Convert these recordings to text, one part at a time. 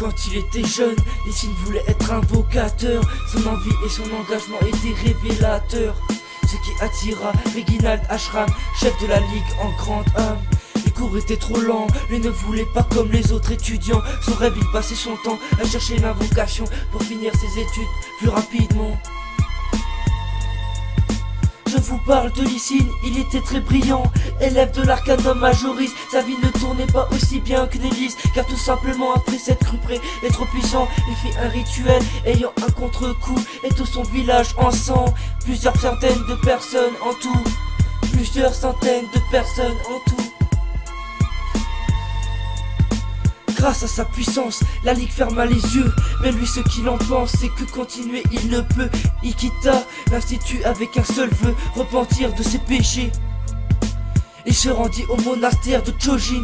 Quand il était jeune, Lee voulait être invocateur. Son envie et son engagement étaient révélateurs. Ce qui attira Reginald Ashram, chef de la ligue en grande âme. Les cours étaient trop lents, lui ne voulait pas comme les autres étudiants. Son rêve, il passait son temps à chercher l'invocation pour finir ses études plus rapidement. Je vous parle de Lee, il était très brillant, élève de l'Arcanum Majoris. Sa vie ne tournait pas aussi bien qu'une hélice, car tout simplement après s'être cru prêt et trop puissant, il fit un rituel ayant un contre-coup et tout son village en sang. Plusieurs centaines de personnes en tout, plusieurs centaines de personnes en tout. Grâce à sa puissance, la ligue ferma les yeux. Mais lui, ce qu'il en pense, c'est que continuer il ne peut. Il quitta l'institut avec un seul vœu, repentir de ses péchés. Il se rendit au monastère de Chojin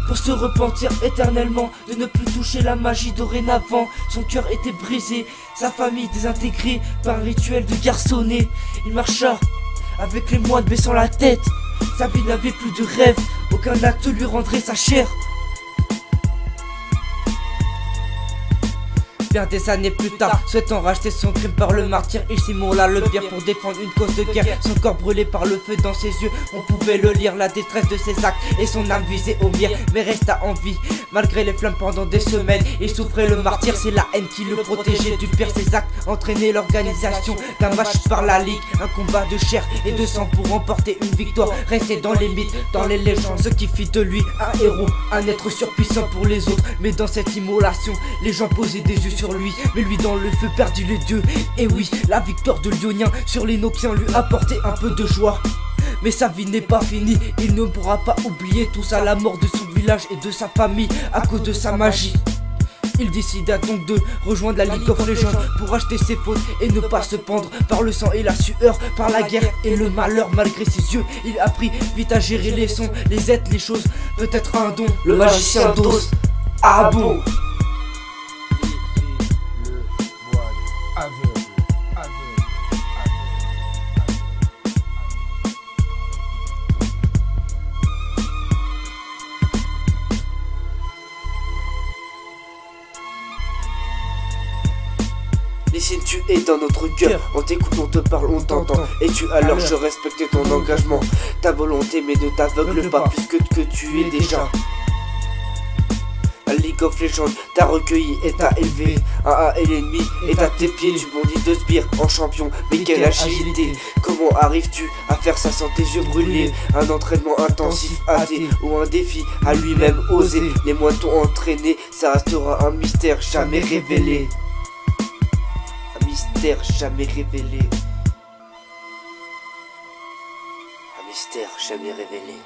pour se repentir éternellement de ne plus toucher la magie. Dorénavant, son cœur était brisé, sa famille désintégrée par un rituel de garçonnet. Il marcha avec les moines baissant la tête. Sa vie n'avait plus de rêve, aucun acte lui rendrait sa chair. Bien des années plus tard, souhaitant racheter son crime par le martyr, il s'immola le bien pour défendre une cause de guerre. Son corps brûlé par le feu dans ses yeux, on pouvait le lire, la détresse de ses actes et son âme visée au mire, mais resta en vie. Malgré les flammes pendant des semaines, il souffrait le martyr, c'est la haine qui le protégeait du pire. Ses actes entraînaient l'organisation d'un match par la ligue, un combat de chair et de sang pour remporter une victoire. Resté dans les mythes, dans les légendes, ce qui fit de lui un héros, un être surpuissant pour les autres. Mais dans cette immolation, les gens posaient des yeux sur lui, mais lui dans le feu perdit les dieux. Et oui, la victoire de Lionien sur les Noxiens lui apportait un peu de joie. Mais sa vie n'est pas finie, il ne pourra pas oublier tout ça, la mort de son village et de sa famille à cause de sa magie. Il décida donc de rejoindre la League of Legends pour acheter ses fautes et ne pas se pendre par le sang et la sueur, par la guerre et le malheur. Malgré ses yeux, il apprit vite à gérer les sons, les êtres, les choses, peut-être un don. Le magicien d'Oz, ah bon. Lee, tu es dans notre cœur, on t'écoute, on te parle, on t'entend. Et tu alors je respecte ton engagement, ta volonté, mais ne t'aveugle pas plus que tu es déjà. La League of Legends t'a recueilli et t'a élevé. Un et l'ennemi est à tes pieds, tu bondis de sbires en champion. Mais quelle agilité! Comment arrives-tu à faire ça sans tes yeux brûlés? Un entraînement intensif hâté ou un défi à lui-même osé. Les moines t'ont entraîné, ça restera un mystère jamais révélé. Un mystère jamais révélé. Un mystère jamais révélé.